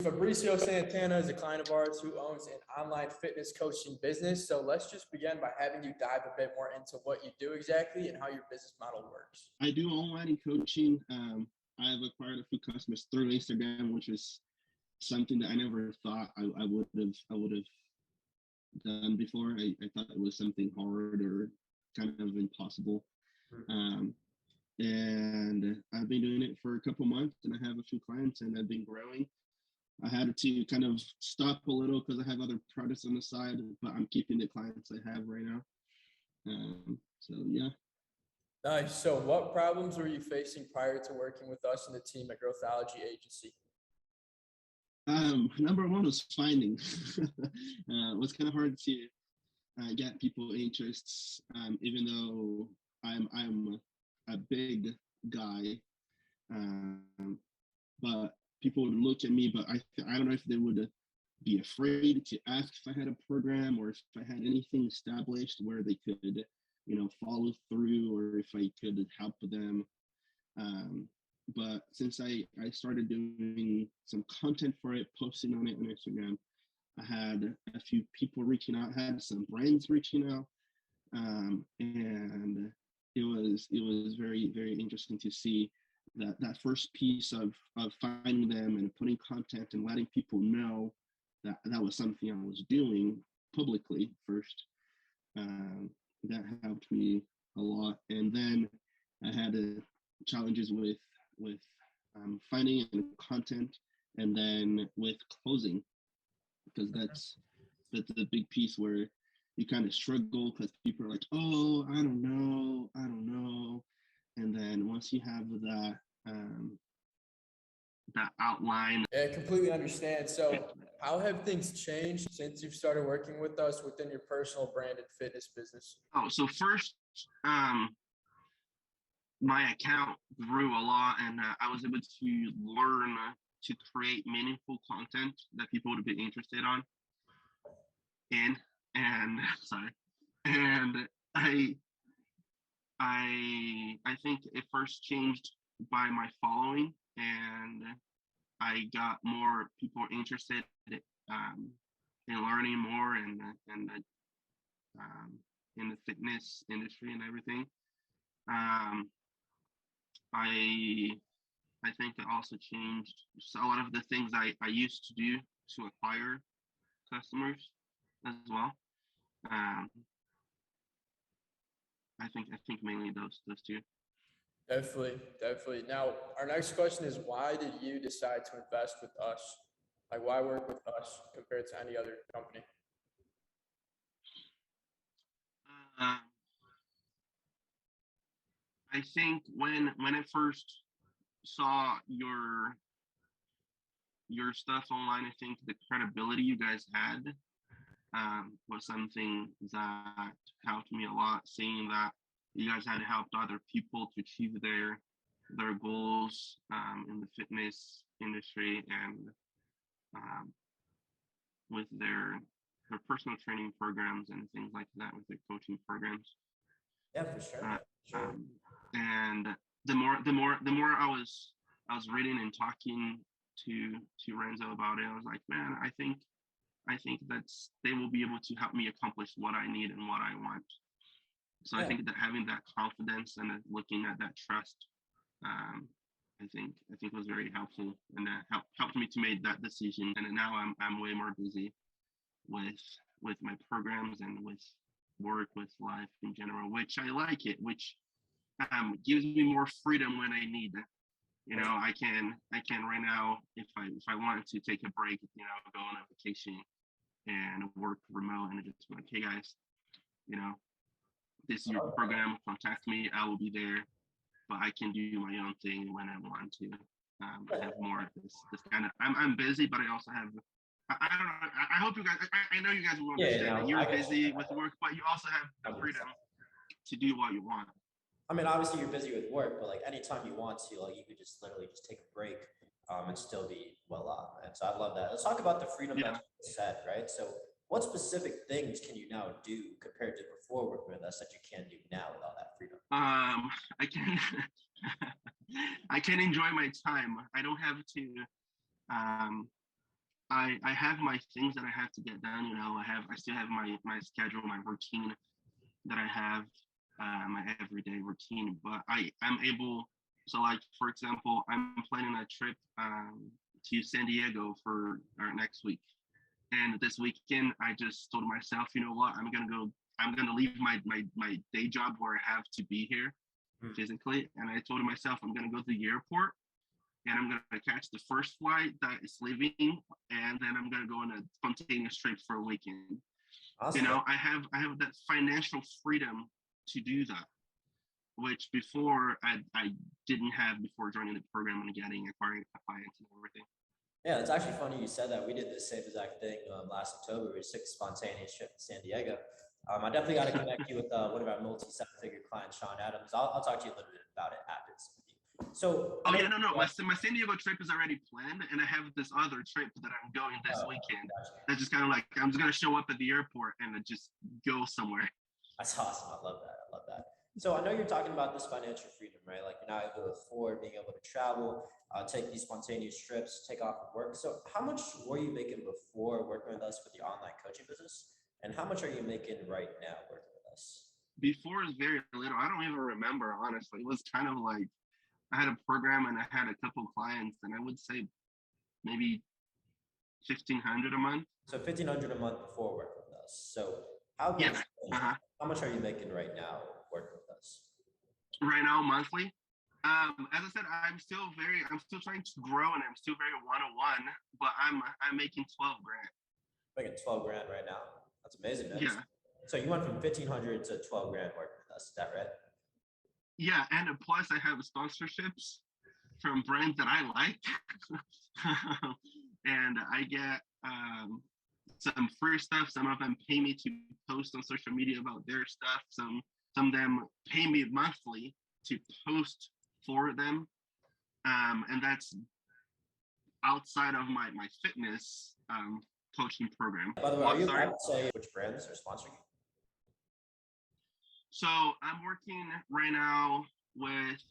Fabricio Santana is a client of ours who owns an online fitness coaching business. So let's just begin by having you dive a bit more into what you do exactly and how your business model works. I do online coaching. I've acquired a few customers through Instagram, which is something that I never thought I would have done before. I thought it was something hard or kind of impossible. Um, and I've been doing it for a couple months, and I have a few clients, and I've been growing. I had to kind of stop a little because I have other products on the side, but I'm keeping the clients I have right now. So yeah. Nice. So what problems were you facing prior to working with us and the team at Growthology Agency? Number one was finding. It was kind of hard to get people interests, even though I'm a big guy. Um, but people would look at me, but I don't know if they would be afraid to ask if I had a program or if I had anything established where they could, follow through, or if I could help them. But since I started doing some content for it, posting on it on Instagram, I had a few people reaching out, had some brands reaching out, and it was very, very interesting to see that first piece of finding them and putting content and letting people know that was something I was doing publicly first. That helped me a lot, and then I had challenges with finding and content, and then with closing, because that's the big piece where you kind of struggle because people are like, oh, I don't know, and then once you have that outline. Yeah, I completely understand. So how have things changed since you've started working with us within your personal branded fitness business? Oh, so first, my account grew a lot, and I was able to learn to create meaningful content that people would be interested in, and sorry, and I think it first changed by my following, and I got more people interested in learning more um, in the fitness industry and everything. Um, I I think it also changed a lot of the things I used to do to acquire customers as well. Um, I think mainly those two. Definitely. Now, our next question is why did you decide to invest with us? Like, why work with us compared to any other company? Uh, I think when I first saw your stuff online, I think the credibility you guys had was something that helped me a lot. Seeing that you guys had helped other people to achieve their goals in the fitness industry, and um, with their personal training programs and things like that, with their coaching programs. Yeah, for sure. Uh, and the more I was reading and talking to Renzo about it, I was like, man, I think that's they will be able to help me accomplish what I need and what I want. So I think that having that confidence and looking at that trust, um, I think was very helpful, and that helped me to make that decision. And now I'm way more busy with my programs and with work, with life in general, which I like it, which gives me more freedom when I need it. I can right now, if I wanted to take a break, go on a vacation and work remote, and just be like, hey guys, you know, this is your program, contact me, I will be there, but I can do my own thing when I want to. I have more of this kind of, I'm busy, but I also have, I don't know, I hope you guys, I know you guys will understand that you're busy with work, but you also have the freedom to do what you want. I mean, obviously you're busy with work, but like anytime you want to, like you could just literally just take a break and still be well off. And so I love that. Let's talk about the freedom that you said, right? So what specific things can you now do compared to before working with us that you can do now with all that freedom? I can I can enjoy my time. I don't have to I have my things that I have to get done. I still have my schedule, my routine that I have, my everyday routine. But I'm able. So, like for example, I'm planning a trip to San Diego for next week, and this weekend I just told myself, you know what, I'm gonna go. I'm gonna leave my day job where I have to be here physically, and I told myself I'm gonna go to the airport and I'm gonna catch the first flight that is leaving, and then I'm gonna go on a spontaneous trip for a weekend. Awesome. I have that financial freedom to do that, which before I didn't have before joining the program and acquiring clients and everything. Yeah, it's actually funny you said that. We did the same exact thing last October. We took a spontaneous trip to San Diego. I definitely got to connect you with one of our multi-seven-figure clients, Sean Adams. I'll talk to you a little bit about it after this. So, oh yeah, no. My San Diego trip is already planned, and I have this other trip that I'm going this weekend. Gotcha. That's just kind of like I'm just gonna show up at the airport and just go somewhere. That's awesome. I love that. I love that. So I know you're talking about this financial freedom, right? Like you're now able to afford being able to travel, take these spontaneous trips, take off of work. So how much were you making before working with us for the online coaching business? And how much are you making right now working with us? Before is very little. I don't even remember, honestly. It was kind of like I had a program and I had a couple clients, and I would say maybe 1,500 a month. So 1,500 a month before working with us. So how much, how much are you making right now working with us? Right now, monthly. As I said, I'm still trying to grow, and I'm still very one-on-one. But I'm making 12 grand. Making 12 grand right now. That's amazing, man. Yeah. So you went from 1,500 to 12 grand working with us. Is that right? Yeah, and plus I have sponsorships from brands that I like, and I get some free stuff. Some of them pay me to post on social media about their stuff. Some of them pay me monthly to post for them, and that's outside of my fitness coaching program. By the way, are you allowed to say which brands are sponsoring you? So I'm working right now with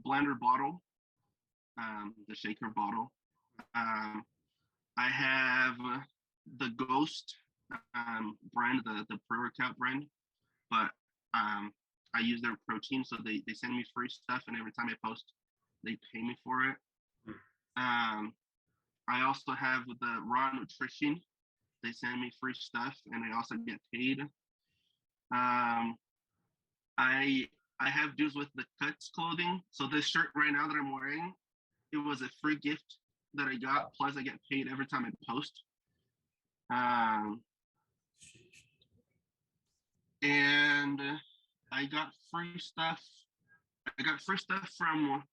Blender Bottle, the shaker bottle. I have the Ghost brand, the pre-workout brand, but I use their protein, so they send me free stuff, and every time I post, they pay me for it. I also have the Raw Nutrition. They send me free stuff, and I also get paid. I have deals with the Cuts clothing. So this shirt right now that I'm wearing, it was a free gift that I got. Plus, I get paid every time I post. And I got free stuff. I got free stuff from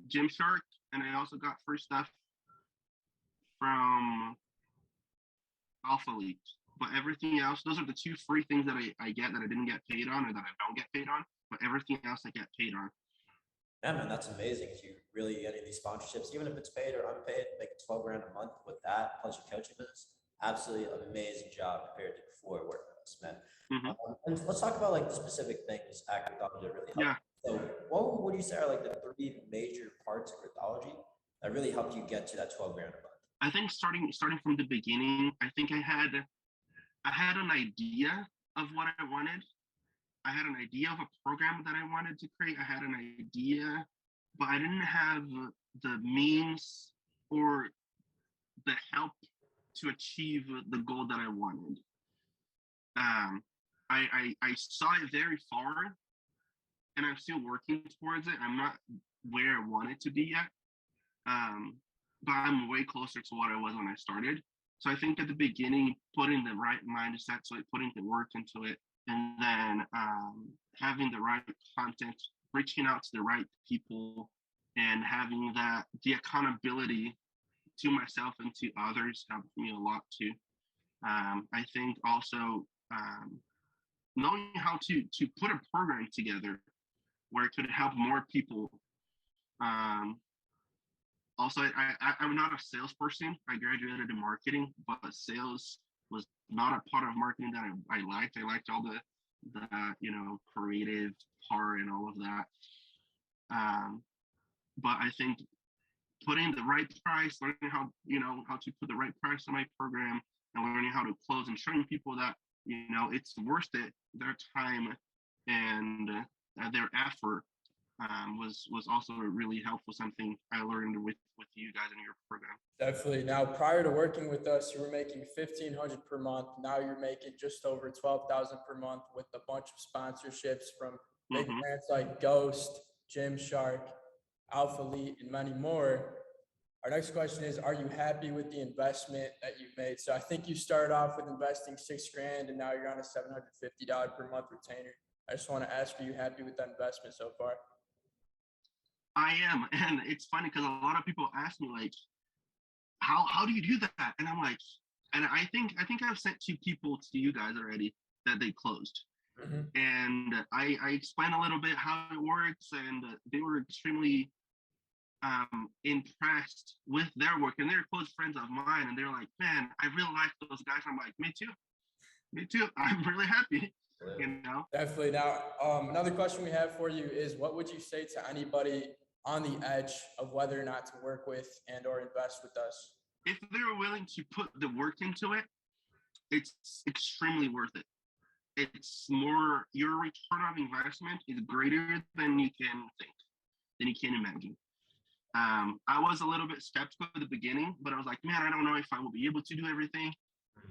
Gymshark, and I also got free stuff from Alpha Elite. But everything else, those are the two free things that I get that I didn't get paid on, or that I don't get paid on. But everything else I get paid on. Yeah, man, that's amazing. If you really getting these sponsorships, even if it's paid or unpaid, making 12 grand a month with that plus your coaching business, absolutely amazing job compared to before working with us, man. And let's talk about like the specific things at Gritology that really helped. Yeah. So what would you say are like the 3 major parts of Gritology that really helped you get to that 12 grand a month? I think starting from the beginning, I think I had an idea of what I wanted. I had an idea of a program that I wanted to create. I had an idea, but I didn't have the means or the help to achieve the goal that I wanted. I saw it very far, and I'm still working towards it. I'm not where I wanted to be yet, but I'm way closer to what I was when I started. So I think at the beginning, putting the right mindset, so putting the work into it, and then having the right content, reaching out to the right people, and having the accountability to myself and to others helped me a lot too. I think also knowing how to put a program together where it could help more people. Also, I'm not a salesperson. I graduated in marketing, but sales was not a part of marketing that I liked. I liked all the creative part and all of that. But I think putting the right price, learning how, how to put the right price on my program, and learning how to close, and showing people that, it's worth it, their time and their effort, was also a really helpful, something I learned with you guys in your program. Definitely. Now, prior to working with us, you were making 1,500 per month. Now you're making just over 12,000 per month with a bunch of sponsorships from big brands like Ghost, Gymshark, Alpha Elite, and many more. Our next question is, are you happy with the investment that you've made? So I think you started off with investing $6,000 and now you're on a $750 per month retainer. I just want to ask, are you happy with that investment so far? I am, and it's funny because a lot of people ask me like, how do you do that? And I'm like, and I think I've sent 2 people to you guys already that they closed. And I explained a little bit how it works, and they were extremely impressed with their work, and they're close friends of mine, and they're like, man, I really like those guys. I'm like, me too, I'm really happy. Definitely. Now, another question we have for you is, what would you say to anybody on the edge of whether or not to work with and or invest with us? If they're willing to put the work into it, it's extremely worth it. It's more, your return on investment is greater than you can think, than you can imagine. I was a little bit skeptical at the beginning, but I was like, man, I don't know if I will be able to do everything.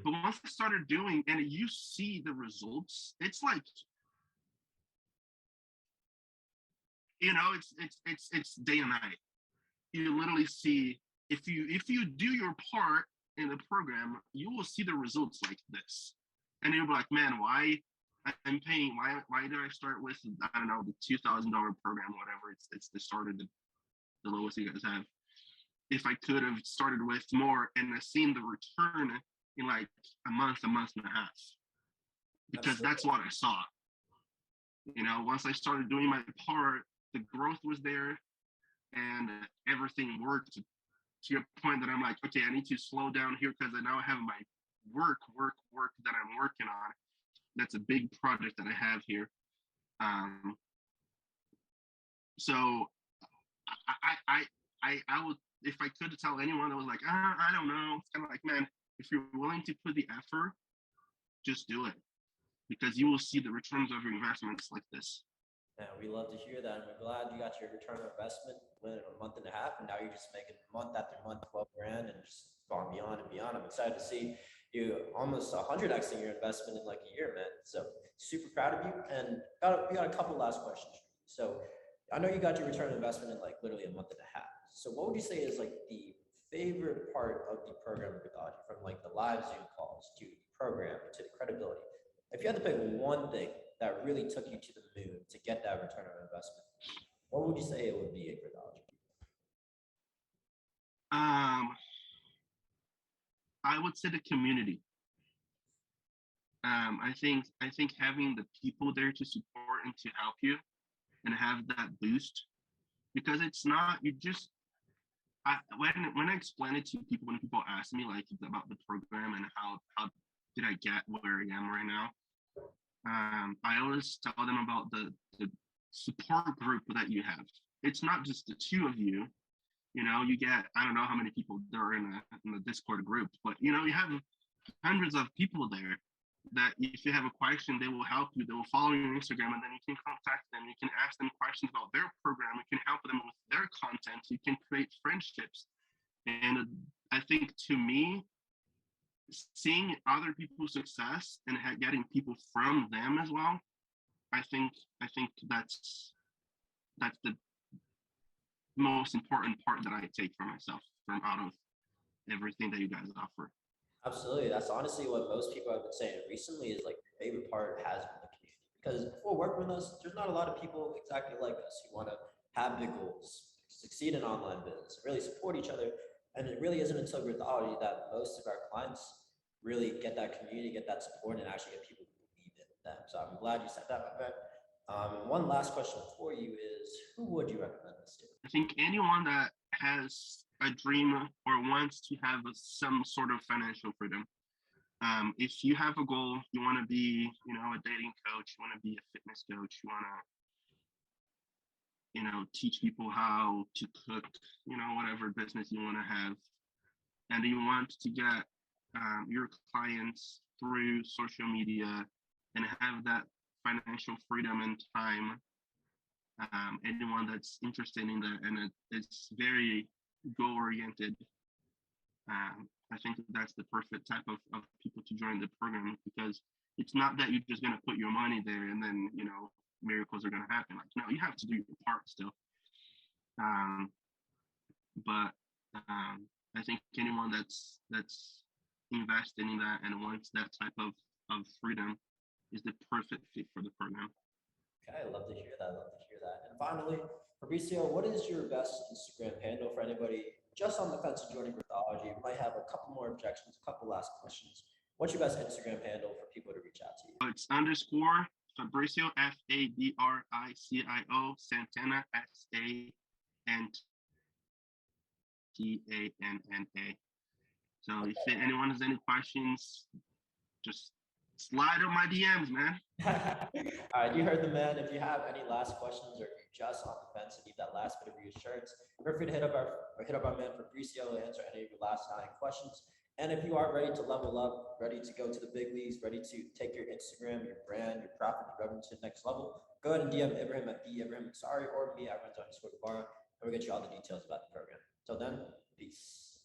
But once I started doing, and you see the results, it's like, it's day and night. You literally see, if you do your part in the program, you will see the results like this. And you'll be like, man, why I'm paying, why did I start with, I don't know, the $2,000 program, whatever, it's the start of the lowest you guys have. If I could have started with more and seen the return in like a month and a half, because that's what I saw. Once I started doing my part, the growth was there and everything worked to your point that I'm like, okay, I need to slow down here because I now have my work that I'm working on. That's a big project that I have here. So I would, if I could tell anyone that was like, I don't know, it's kind of like, man, if you're willing to put the effort, just do it, because you will see the returns of your investments like this. Yeah, we love to hear that. And we're glad you got your return on investment within a month and a half, and now you're just making month after month 12 grand and just going beyond and beyond. I'm excited to see you almost 100xing your investment in like a year, man. So super proud of you. And we got a couple last questions. So I know you got your return on investment in like literally a month and a half. So what would you say is like the favorite part of the program for Dodgy, from like the live Zoom calls to the program to the credibility? If you had to pick one thing that really took you to the moon to get that return on investment, what would you say it would be for Dodgy? I would say the community. I think having the people there to support and to help you and have that boost, because it's not, you just, when I explain it to people, when people ask me like about the program and how did I get where I am right now, I always tell them about the support group that you have. It's not just the 2 of you. You get, I don't know how many people there are in the Discord group, but you have hundreds of people there that if you have a question, they will help you. They will follow you on Instagram, and then you can contact them. You can ask them questions about their program. You can help them with their content. You can create friendships. And I think, to me, seeing other people's success and getting people from them as well, I think that's the most important part that I take for myself from out of everything that you guys offer. Absolutely. That's honestly what most people have been saying recently, is like your favorite part has been the community. Because before working with us, there's not a lot of people exactly like us who want to have big goals, succeed in online business, really support each other. And it really isn't until Gritology that most of our clients really get that community, get that support, and actually get people to believe in them. So I'm glad you said that, my friend. One last question for you is, who would you recommend this to? I think anyone that has a dream or wants to have some sort of financial freedom. If you have a goal, you want to be, a dating coach, you want to be a fitness coach, you want to teach people how to cook, whatever business you want to have, and you want to get your clients through social media and have that financial freedom and time. Anyone that's interested in that, and it's very goal oriented. I think that's the perfect type of people to join the program, because it's not that you're just going to put your money there and then, miracles are going to happen. Like, no, you have to do your part still. But I think anyone that's invested in that and wants that type of freedom is the perfect fit for the program. Okay, I love to hear that. And finally, Fabricio, what is your best Instagram handle for anybody just on the fence of joining Growthology? You might have a couple more objections, a couple last questions. What's your best Instagram handle for people to reach out to you? It's _ Fabricio, Fabricio Santana, SANTANNA. So if anyone has any questions, just slide on my DMs, man. All right, you heard the man. If you have any last questions, or if you're just on the fence and need that last bit of reassurance, feel free to hit up our man Fabricio to answer any of your last 9 questions. And if you are ready to level up, ready to go to the big leagues, ready to take your Instagram, your brand, your profit, your revenue to the next level, go ahead and DM Ibrahim at @IbrahimAnsari or me at Renzo_Ibarra, and we'll get you all the details about the program. Till then, peace.